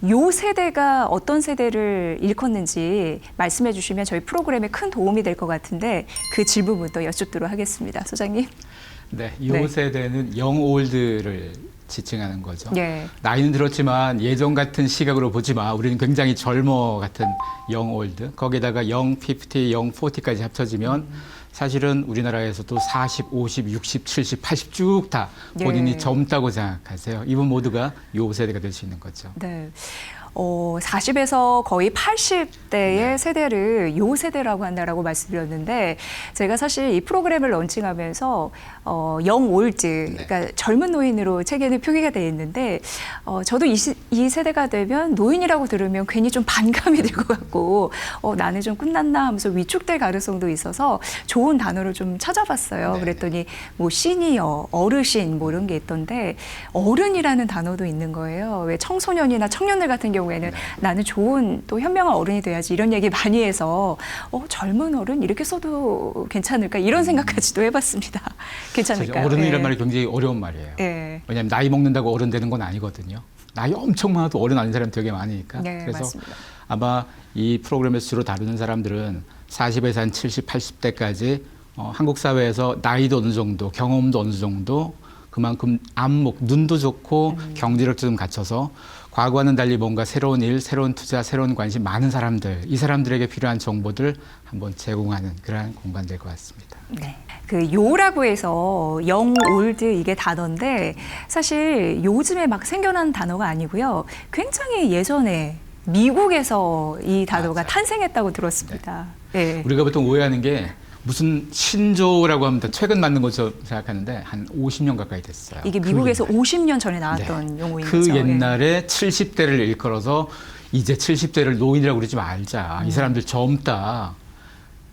요 세대가 어떤 세대를 일컫는지 말씀해 주시면 저희 프로그램에 큰 도움이 될 것 같은데 그 질문부터 여쭙도록 하겠습니다. 소장님. 네, 이 세대는 영올드를 지칭하는 거죠. 예. 나이는 들었지만 예전 같은 시각으로 보지 마. 우리는 굉장히 젊어 같은 영올드. 거기다가 영 50, 영 40까지 합쳐지면 사실은 우리나라에서도 40, 50, 60, 70, 80 쭉 다 본인이 예. 젊다고 생각하세요. 이분 모두가 요 세대가 될 수 있는 거죠. 네. 40에서 거의 80대의 세대를 요 세대라고 한다라고 말씀드렸는데 제가 사실 이 프로그램을 런칭하면서 영 올드, 그러니까 젊은 노인으로 책에는 표기가 되어 있는데 저도 이 세대가 되면 노인이라고 들으면 괜히 좀 반감이 들 것 같고 나는 좀 끝났나 하면서 위축될 가능성도 있어서 좋은 단어를 좀 찾아봤어요. 네. 그랬더니 뭐 시니어, 어르신 뭐 이런 게 있던데 어른이라는 단어도 있는 거예요. 왜 청소년이나 청년들 같은 경우에는 나는 좋은 또 현명한 어른이 돼야지 이런 얘기 많이 해서 젊은 어른 이렇게 써도 괜찮을까 이런 생각까지도 해봤습니다. 괜찮을까요? 어른이란 예. 말이 굉장히 어려운 말이에요. 예. 왜냐하면 나이 먹는다고 어른 되는 건 아니거든요. 나이 엄청 많아도 어른 아닌 사람이 되게 많으니까. 네, 그래서 맞습니다. 아마 이 프로그램에서 주로 다루는 사람들은 40에서 한 70, 80대까지 한국 사회에서 나이도 어느 정도, 경험도 어느 정도, 그만큼 안목, 눈도 좋고 경제력도 좀 갖춰서 과거와는 달리 뭔가 새로운 일, 새로운 투자, 새로운 관심 많은 사람들, 이 사람들에게 필요한 정보들 한번 제공하는 그러한 공간 될 것 같습니다. 네. 그 요라고 해서 영 올드 이게 단어인데 사실 요즘에 막 생겨난 단어가 아니고요. 굉장히 예전에 미국에서 이 단어가 맞아요. 탄생했다고 들었습니다. 네. 우리가 보통 오해하는 게 무슨 신조라고 하면 다 최근 만든 것처럼 생각하는데 한 50년 가까이 됐어요. 이게 그 미국에서 옛날. 50년 전에 나왔던 용어인 그 거죠. 옛날에 70대를 일컬어서 이제 70대를 노인이라고 그러지 말자. 이 사람들 젊다.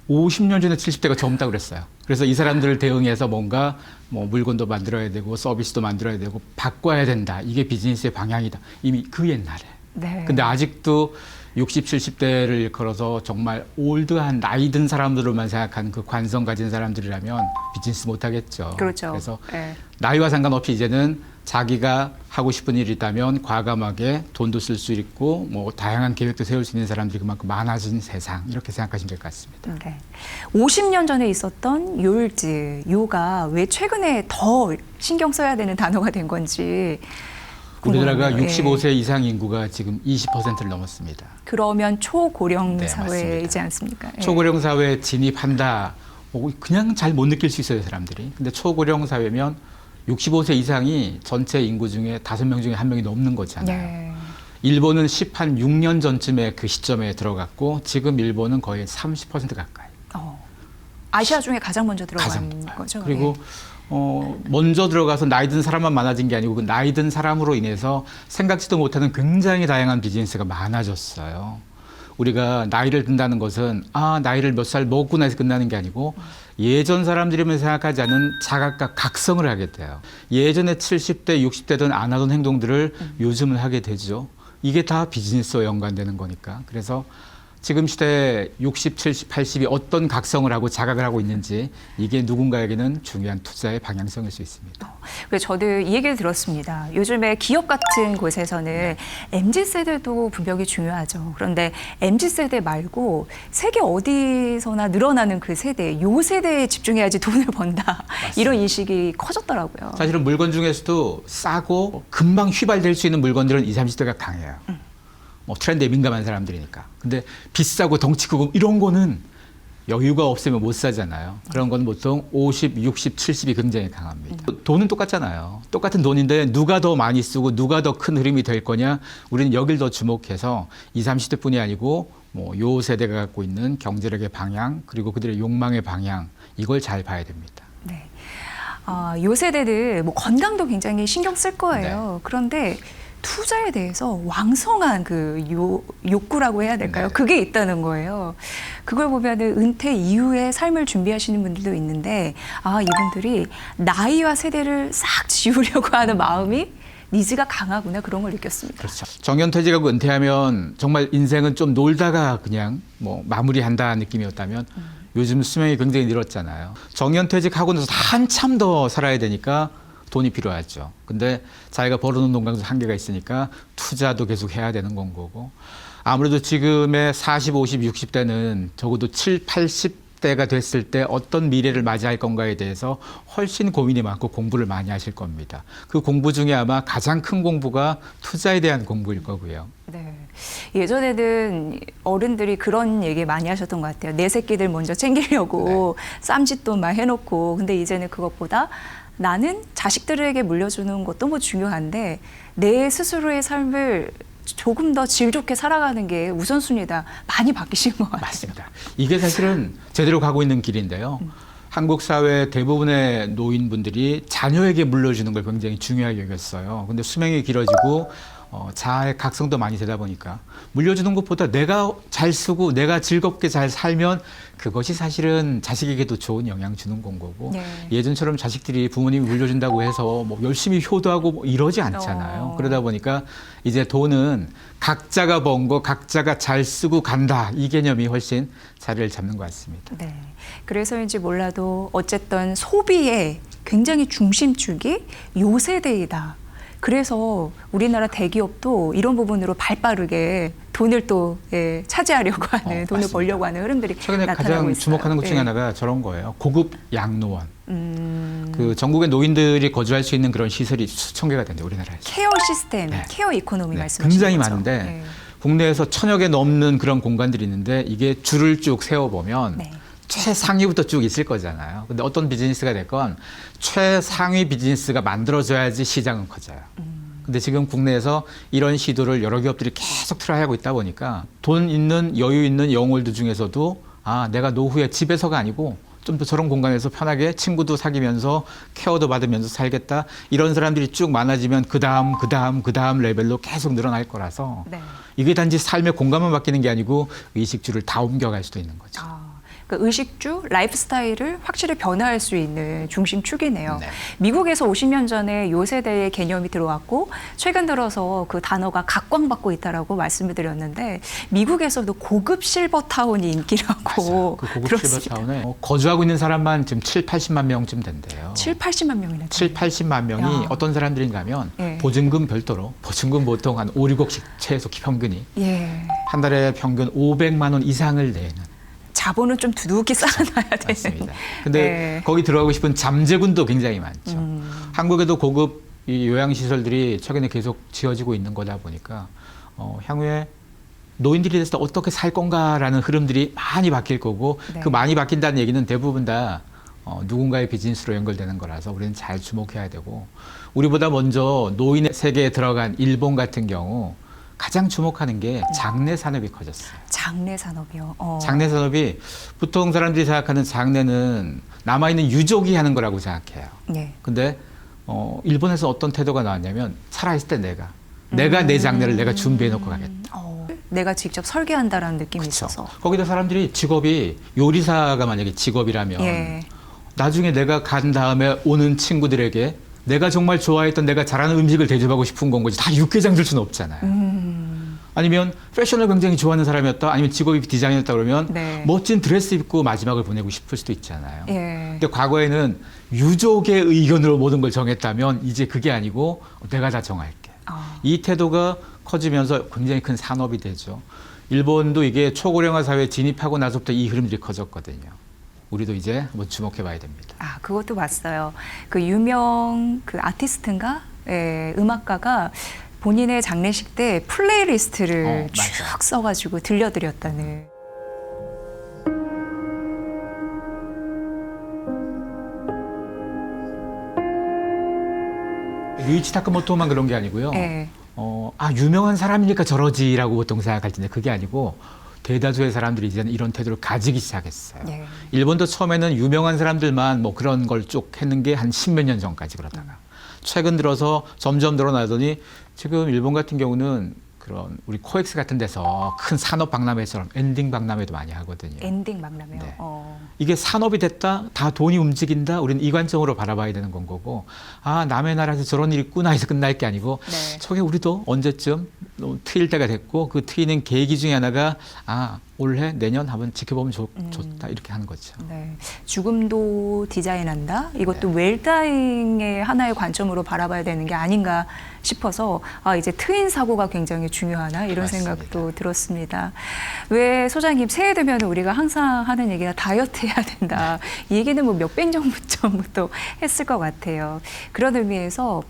50년 전에 70대가 젊다 그랬어요. 그래서 이 사람들을 대응해서 뭔가 뭐 물건도 만들어야 되고 서비스도 만들어야 되고 바꿔야 된다. 이게 비즈니스의 방향이다. 이미 그 옛날에. 네. 근데 아직도 60, 70대를 일컬어서 정말 올드한 나이 든 사람들로만 생각하는 그 관성 가진 사람들이라면 비즈니스 못 하겠죠. 그렇죠. 그래서 네. 나이와 상관없이 이제는 자기가 하고 싶은 일이 있다면 과감하게 돈도 쓸 수 있고 뭐 다양한 계획도 세울 수 있는 사람들이 그만큼 많아진 세상 이렇게 생각하시면 될 것 같습니다. 네. 50년 전에 있었던 요일즈, 요가 왜 최근에 더 신경 써야 되는 단어가 된 건지 우리나라가 궁금해요. 65세 이상 인구가 지금 20%를 넘었습니다. 그러면 초고령 네, 사회이지 않습니까? 예. 초고령 사회에 진입한다. 그냥 잘 못 느낄 수 있어요, 사람들이. 근데 초고령 사회면 65세 이상이 전체 인구 중에 5명 중에 1명이 넘는 거잖아요. 네. 일본은 6년 전쯤에 그 시점에 들어갔고 지금 일본은 거의 30% 가까이. 아시아 중에 가장 먼저 들어간 가장. 거죠. 그리고 먼저 들어가서 나이 든 사람만 많아진 게 아니고 그 나이 든 사람으로 인해서 생각지도 못하는 굉장히 다양한 비즈니스가 많아졌어요. 우리가 나이를 든다는 것은 나이를 몇 살 먹고 나서 끝나는 게 아니고 예전 사람들이면 생각하지 않은 자각과 각성을 하게 돼요. 예전에 70대, 60대든 안 하던 행동들을 요즘은 하게 되죠. 이게 다 비즈니스와 연관되는 거니까. 그래서 지금 시대에 60, 70, 80이 어떤 각성을 하고 자각을 하고 있는지 이게 누군가에게는 중요한 투자의 방향성일 수 있습니다. 그래서 저도 이 얘기를 들었습니다. 요즘에 기업 같은 곳에서는 MZ세대도 분명히 중요하죠. 그런데 MZ세대 말고 세계 어디서나 늘어나는 그 세대, 요 세대에 집중해야지 돈을 번다. 맞습니다. 이런 인식이 커졌더라고요. 사실은 물건 중에서도 싸고 금방 휘발될 수 있는 물건들은 20, 30대가 강해요. 뭐 트렌드에 민감한 사람들이니까. 근데 비싸고 덩치 크고 이런 거는 여유가 없으면 못 사잖아요. 그런 건 보통 50, 60, 70이 굉장히 강합니다. 돈은 똑같잖아요. 똑같은 돈인데 누가 더 많이 쓰고 누가 더 큰 흐름이 될 거냐. 우리는 여길 더 주목해서 20, 30대뿐이 아니고 뭐 요 세대가 갖고 있는 경제력의 방향 그리고 그들의 욕망의 방향 이걸 잘 봐야 됩니다. 네. 요 세대들 뭐 건강도 굉장히 신경 쓸 거예요. 그런데 투자에 대해서 왕성한 그 욕구라고 해야 될까요? 그게 있다는 거예요. 그걸 보면은 은퇴 이후에 삶을 준비하시는 분들도 있는데 이분들이 나이와 세대를 싹 지우려고 하는 마음이 니즈가 강하구나 그런 걸 느꼈습니다. 그렇죠. 정년퇴직하고 은퇴하면 정말 인생은 좀 놀다가 그냥 뭐 마무리한다는 느낌이었다면 요즘 수명이 굉장히 늘었잖아요. 정년퇴직하고 나서 한참 더 살아야 되니까 돈이 필요하죠. 근데 자기가 벌어놓은 돈 가지고 한계가 있으니까 투자도 계속 해야 되는 건 거고. 아무래도 지금의 40, 50, 60대는 적어도 7, 80대가 됐을 때 어떤 미래를 맞이할 건가에 대해서 훨씬 고민이 많고 공부를 많이 하실 겁니다. 그 공부 중에 아마 가장 큰 공부가 투자에 대한 공부일 거고요. 네. 예전에는 어른들이 그런 얘기 많이 하셨던 것 같아요. 내 새끼들 먼저 챙기려고 쌈짓돈 막 해놓고. 근데 이제는 그것보다 나는 자식들에게 물려주는 것도 뭐 중요한데 내 스스로의 삶을 조금 더 질 좋게 살아가는 게 우선순위다. 많이 바뀌신 것 같아요. 맞습니다. 이게 사실은 제대로 가고 있는 길인데요. 한국 사회 대부분의 노인분들이 자녀에게 물려주는 걸 굉장히 중요하게 여겼어요. 근데 수명이 길어지고 자아의 각성도 많이 되다 보니까 물려주는 것보다 내가 잘 쓰고 내가 즐겁게 잘 살면 그것이 사실은 자식에게도 좋은 영향 주는 건 거고 네. 예전처럼 자식들이 부모님이 물려준다고 해서 뭐 열심히 효도하고 뭐 이러지 않잖아요. 그러다 보니까 이제 돈은 각자가 번 거 각자가 잘 쓰고 간다. 이 개념이 훨씬 자리를 잡는 것 같습니다. 네. 그래서인지 몰라도 어쨌든 소비의 굉장히 중심축이 요 세대이다. 그래서 우리나라 대기업도 이런 부분으로 발빠르게 돈을 또 차지하려고 하는, 돈을 맞습니다. 벌려고 하는 흐름들이 최근에 나타나고 가장 있어요. 주목하는 것 중에 네. 하나가 저런 거예요. 고급 양로원. 그 전국의 노인들이 거주할 수 있는 그런 시설이 수천 개가 된대요, 우리나라에서. 케어 시스템, 네. 케어 이코노미 네, 말씀하시는 굉장히 거죠. 많은데 네. 국내에서 1000여 개 넘는 그런 공간들이 있는데 이게 줄을 쭉 세워보면 네. 최상위부터 쭉 있을 거잖아요. 근데 어떤 비즈니스가 됐건 최상위 비즈니스가 만들어져야지 시장은 커져요. 근데 지금 국내에서 이런 시도를 여러 기업들이 계속 트라이하고 있다 보니까 돈 있는 여유 있는 영월드 중에서도 아 내가 노후에 집에서가 아니고 좀 더 저런 공간에서 편하게 친구도 사귀면서 케어도 받으면서 살겠다 이런 사람들이 쭉 많아지면 그 다음 레벨로 계속 늘어날 거라서 네. 이게 단지 삶의 공간만 바뀌는 게 아니고 의식주를 다 옮겨갈 수도 있는 거죠. 그 의식주, 라이프 스타일을 확실히 변화할 수 있는 중심축이네요. 네. 미국에서 50년 전에 요 세대의 개념이 들어왔고 최근 들어서 그 단어가 각광받고 있다라고 말씀을 드렸는데 미국에서도 고급 실버타운이 인기라고 맞아요. 그 고급 들었습니다. 실버타운에 거주하고 있는 사람만 지금 7, 80만 명쯤 된대요. 7, 80만 명이나 7, 80만 명이 야. 어떤 사람들인가 하면 예. 보증금 별도로 보증금 보통 한 5, 6억씩 최소 평균이 예. 한 달에 평균 500만 원 이상을 내는 자본은 좀 두둑히 쌓아놔야 되는. 맞습니다. 근데 네. 거기 들어가고 싶은 잠재군도 굉장히 많죠. 한국에도 고급 이 요양시설들이 최근에 계속 지어지고 있는 거다 보니까 향후에 노인들이 돼서 어떻게 살 건가라는 흐름들이 많이 바뀔 거고 네. 그 많이 바뀐다는 얘기는 대부분 다 누군가의 비즈니스로 연결되는 거라서 우리는 잘 주목해야 되고 우리보다 먼저 노인의 세계에 들어간 일본 같은 경우 가장 주목하는 게 장례 산업이 커졌어요. 장례 산업이요. 장례 산업이 보통 사람들이 생각하는 장례는 남아있는 유족이 하는 거라고 생각해요. 네. 근데 일본에서 어떤 태도가 나왔냐면 살아있을 때 내가 내 장례를 내가 준비해 놓고 가겠다. 내가 직접 설계한다라는 느낌이 그렇죠. 있어서. 거기다 사람들이 직업이 요리사가 만약에 직업이라면 예. 나중에 내가 간 다음에 오는 친구들에게 내가 정말 좋아했던 내가 잘하는 음식을 대접하고 싶은 건 거지 다 육개장 줄 수는 없잖아요. 아니면 패션을 굉장히 좋아하는 사람이었다 아니면 직업이 디자이너였다 그러면 네. 멋진 드레스 입고 마지막을 보내고 싶을 수도 있잖아요. 예. 근데 과거에는 유족의 의견으로 모든 걸 정했다면 이제 그게 아니고 내가 다 정할게. 이 태도가 커지면서 굉장히 큰 산업이 되죠. 일본도 이게 초고령화 사회에 진입하고 나서부터 이 흐름들이 커졌거든요. 우리도 이제 한번 주목해 봐야 됩니다. 그것도 봤어요. 그 유명 그 아티스트인가? 예, 음악가가 본인의 장례식 때 플레이리스트를 맞아요. 쭉 써가지고 들려드렸다는. 류이치 타카모토만 그런 게 아니고요. 예. 유명한 사람이니까 저러지라고 보통 생각할 텐데 그게 아니고 대다수의 사람들이 이제는 이런 태도를 가지기 시작했어요. 예. 일본도 처음에는 유명한 사람들만 뭐 그런 걸 쭉 했는 게 한 10몇 년 전까지 그러다가 최근 들어서 점점 늘어나더니 지금 일본 같은 경우는 그런 우리 코엑스 같은 데서 큰 산업 박람회처럼 엔딩 박람회도 많이 하거든요. 엔딩 박람회요. 네. 이게 산업이 됐다, 다 돈이 움직인다. 우리는 이 관점으로 바라봐야 되는 건 거고, 남의 나라에서 저런 일이 있구나 해서 끝날 게 아니고, 네. 저게 우리도 언제쯤 트일 때가 됐고, 그 트이는 계기 중에 하나가 올해 내년 한번 지켜보면 좋다 이렇게 하는 거죠. 네. 죽음도 디자인한다. 이것도 네. 웰다잉의 하나의 관점으로 바라봐야 되는 게 아닌가 싶어서 이제 트윈 사고가 굉장히 중요하나 이런 맞습니다. 생각도 들었습니다. 왜 소장님 새해 되면 우리가 항상 하는 얘기가 다이어트 해야 된다. 이 얘기는 뭐 몇백 년 전부터 했을 것 같아요. 그런 의미에서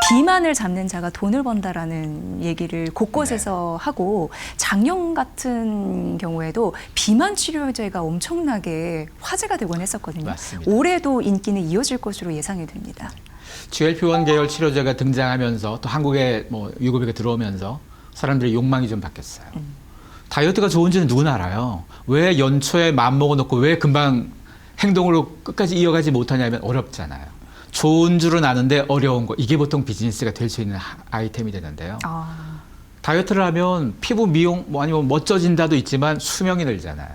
비만을 잡는 자가 돈을 번다라는 얘기를 곳곳에서 하고 작년 같은 경우에도 비만 치료제가 엄청나게 화제가 되곤 했었거든요. 맞습니다. 올해도 인기는 이어질 것으로 예상이 됩니다. GLP-1 계열 치료제가 등장하면서 또 한국에 뭐 유급에 들어오면서 사람들의 욕망이 좀 바뀌었어요. 다이어트가 좋은지는 누구나 알아요. 왜 연초에 마음먹어 놓고 왜 금방 행동으로 끝까지 이어가지 못하냐면 어렵잖아요. 좋은 줄은 아는데 어려운 거 이게 보통 비즈니스가 될 수 있는 아이템이 되는데요. 다이어트를 하면 피부 미용 뭐 아니면 멋져진다도 있지만 수명이 늘잖아요.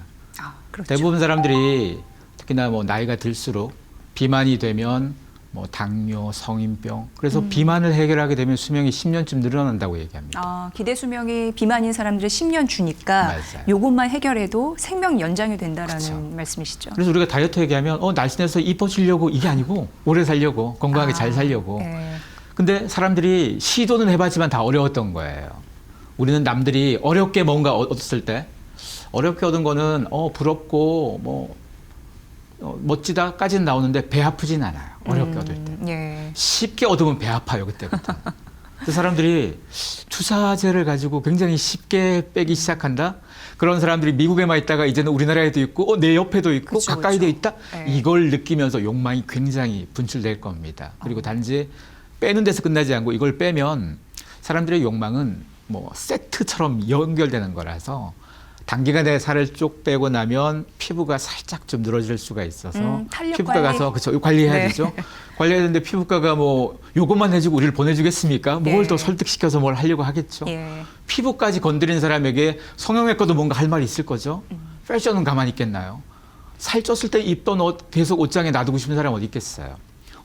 그렇죠. 대부분 사람들이 특히나 뭐 나이가 들수록 비만이 되면 뭐 당뇨, 성인병 그래서 비만을 해결하게 되면 수명이 10년쯤 늘어난다고 얘기합니다. 기대 수명이 비만인 사람들을 10년 주니까 맞아요. 요것만 해결해도 생명 연장이 된다라는 그렇죠. 말씀이시죠. 그래서 우리가 다이어트 얘기하면 날씬해서 이뻐지려고 이게 아니고 오래 살려고 건강하게 잘 살려고. 네. 근데 사람들이 시도는 해봤지만 다 어려웠던 거예요. 우리는 남들이 어렵게 뭔가 얻었을 때 어렵게 얻은 거는 부럽고 뭐 멋지다까지는 나오는데 배 아프진 않아요. 어렵게 얻을 때. 예. 쉽게 얻으면 배 아파요 그때부터. 그 사람들이 주사제를 가지고 굉장히 쉽게 빼기 시작한다. 그런 사람들이 미국에만 있다가 이제는 우리나라에도 있고 내 옆에도 있고 그쵸, 가까이도 그쵸. 있다. 네. 이걸 느끼면서 욕망이 굉장히 분출될 겁니다. 그리고 단지 빼는 데서 끝나지 않고 이걸 빼면 사람들의 욕망은 뭐 세트처럼 연결되는 거라서 단기간에 살을 쭉 빼고 나면 피부가 살짝 좀 늘어질 수가 있어서 탄력 피부과 관리. 가서 그쵸 관리해야 네. 되죠. 관리해야 되는데 피부과가 뭐 요것만 해주고 우리를 보내주겠습니까? 뭘 네. 더 설득시켜서 뭘 하려고 하겠죠. 예. 피부까지 건드린 사람에게 성형외과도 뭔가 할 말이 있을 거죠. 패션은 가만히 있겠나요? 살쪘을 때 입던 옷 계속 옷장에 놔두고 싶은 사람 어디 있겠어요.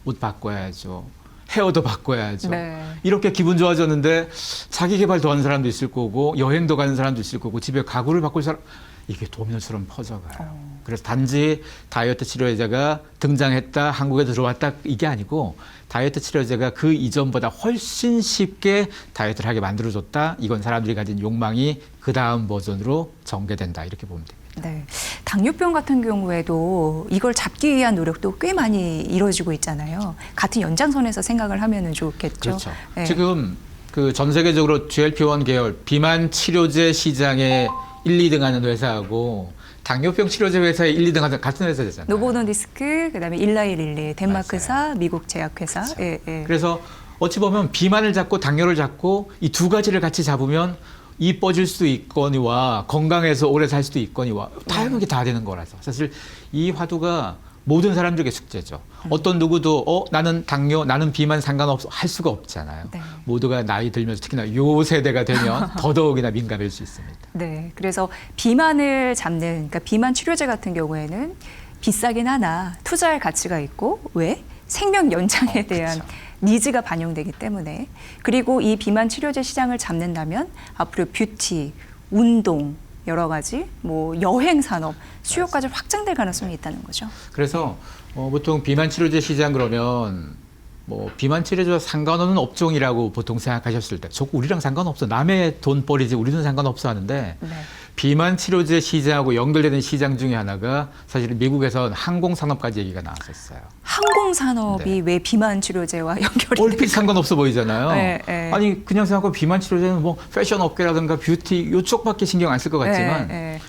옷 바꿔야죠. 헤어도 바꿔야죠. 네. 이렇게 기분 좋아졌는데 자기 개발 더 하는 사람도 있을 거고 여행도 가는 사람도 있을 거고 집에 가구를 바꿀 사람 이게 도면처럼 퍼져가요. 그래서 단지 다이어트 치료제가 등장했다, 한국에 들어왔다 이게 아니고 다이어트 치료제가 그 이전보다 훨씬 쉽게 다이어트를 하게 만들어줬다. 이건 사람들이 가진 욕망이 그 다음 버전으로 전개된다. 이렇게 보면 됩니다. 네. 당뇨병 같은 경우에도 이걸 잡기 위한 노력도 꽤 많이 이루어지고 있잖아요. 같은 연장선에서 생각을 하면 좋겠죠. 그렇죠. 네. 지금 그 전 세계적으로 GLP-1 계열 비만 치료제 시장에 1, 2등 하는 회사하고 당뇨병 치료제 회사에 1, 2등 하는 같은 회사잖아요. 노보노디스크, 그다음에 일라이릴리, 덴마크사, 미국 제약회사. 그렇죠. 예, 예. 그래서 어찌 보면 비만을 잡고 당뇨를 잡고 이 두 가지를 같이 잡으면 이뻐질 수 있거니와 건강해서 오래 살 수도 있거니와 다양하게 다 되는 거라서 사실 이 화두가 모든 사람들에게 숙제죠. 어떤 누구도 나는 당뇨, 나는 비만 상관없어 할 수가 없잖아요. 네. 모두가 나이 들면서 특히나 요 세대가 되면 더더욱이나 민감할 수 있습니다. 네. 그래서 비만을 잡는, 그러니까 비만 치료제 같은 경우에는 비싸긴 하나 투자할 가치가 있고, 왜? 생명 연장에 대한 그쵸. 니즈가 반영되기 때문에. 그리고 이 비만 치료제 시장을 잡는다면 앞으로 뷰티, 운동, 여러 가지 뭐 여행 산업 수요까지 확장될 가능성이 있다는 거죠. 그래서 보통 비만 치료제 시장 그러면 뭐 비만 치료제와 상관없는 업종이라고 보통 생각하셨을 때, 저 우리랑 상관없어, 남의 돈벌이지 우리는 상관없어 하는데 네. 비만 치료제 시장하고 연결되는 시장 중에 하나가 사실은 미국에선 항공산업까지 얘기가 나왔었어요. 항공산업이 네. 왜 비만 치료제와 연결이 얼핏 상관없어 보이잖아요. 네, 네. 아니 그냥 생각하면 비만 치료제는 뭐 패션 업계라든가 뷰티 이쪽밖에 신경 안 쓸 것 같지만 네.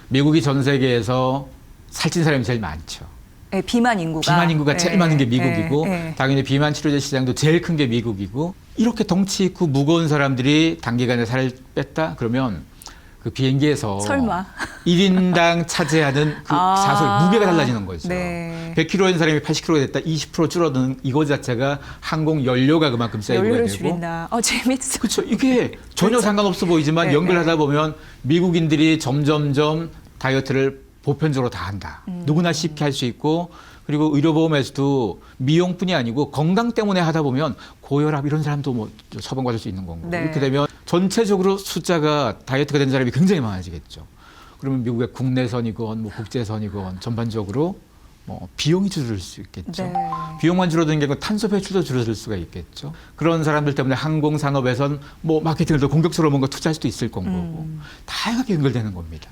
미국이 전 세계에서 살찐 사람이 제일 많죠. 네, 비만 인구가 제일 많은 게 미국이고 네. 당연히 비만 치료제 시장도 제일 큰 게 미국이고 이렇게 덩치 있고 무거운 사람들이 단기간에 살을 뺐다 그러면 그 비행기에서 설마 1인당 차지하는 그 좌석 무게가 달라지는 거죠. 네. 100kg인 사람이 80kg가 됐다 20% 줄어드는 이거 자체가 항공 연료가 그만큼 세이브가 연료를 되고 줄인다. 재밌어. 그렇죠. 이게 전혀 상관없어 보이지만 네, 연결하다 보면 미국인들이 점점점 다이어트를 보편적으로 다 한다. 누구나 쉽게 할 수 있고 그리고 의료보험에서도 미용뿐이 아니고 건강 때문에 하다 보면 고혈압 이런 사람도 뭐 처방받을 수 있는 거고 네. 이렇게 되면 전체적으로 숫자가 다이어트가 된 사람이 굉장히 많아지겠죠. 그러면 미국의 국내선이건 뭐 국제선이건 전반적으로 뭐 비용이 줄어들 수 있겠죠. 네. 비용만 줄어드는 게 아니고 탄소 배출도 줄어들 수가 있겠죠. 그런 사람들 때문에 항공 산업에선 뭐 마케팅을 더 공격적으로 뭔가 투자할 수도 있을 거고 다양하게 연결되는 겁니다.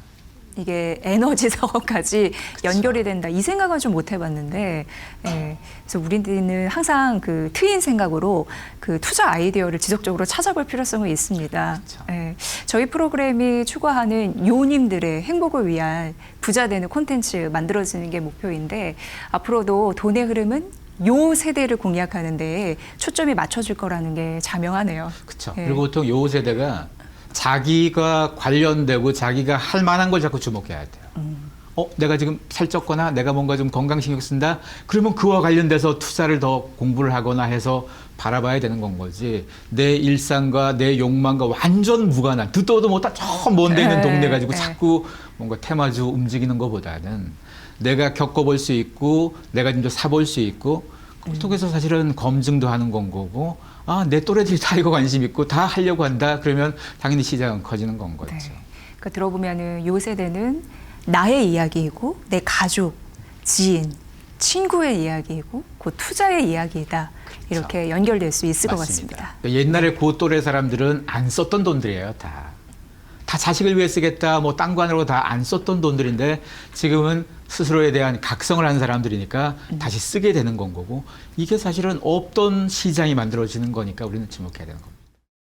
이게 에너지 사업까지 연결이 된다 이 생각은 좀 못 해봤는데, 예, 그래서 우리는 항상 그 트인 생각으로 그 투자 아이디어를 지속적으로 찾아볼 필요성이 있습니다. 그쵸. 예, 저희 프로그램이 추구하는 요님들의 행복을 위한 부자 되는 콘텐츠 만들어지는 게 목표인데, 앞으로도 돈의 흐름은 요 세대를 공략하는 데 초점이 맞춰질 거라는 게 자명하네요. 그렇죠. 예. 그리고 보통 요 세대가 자기가 관련되고 자기가 할 만한 걸 자꾸 주목해야 돼요. 내가 지금 살쪘거나 내가 뭔가 좀 건강 신경 쓴다. 그러면 그와 관련돼서 투자를 더 공부를 하거나 해서 바라봐야 되는 건 거지. 내 일상과 내 욕망과 완전 무관한, 듣도 못한 저 먼 데 있는 네, 동네 가지고 네. 자꾸 뭔가 테마주 움직이는 것보다는 내가 겪어볼 수 있고 내가 좀 더 사볼 수 있고 그걸 통해서 사실은 검증도 하는 건 거고, 내 또래들이 다 이거 관심 있고 다 하려고 한다. 그러면 당연히 시장은 커지는 건 거죠. 네. 그러니까 들어보면은 요 세대는 나의 이야기이고 내 가족, 지인, 친구의 이야기이고 그 투자의 이야기이다. 이렇게 연결될 수 있을 것 같습니다. 옛날에 그 또래 사람들은 안 썼던 돈들이에요, 다. 다 자식을 위해 쓰겠다, 뭐 딴 거 하느라고 다 안 썼던 돈들인데 지금은 스스로에 대한 각성을 하는 사람들이니까 다시 쓰게 되는 건 거고, 이게 사실은 없던 시장이 만들어지는 거니까 우리는 주목해야 되는 겁니다.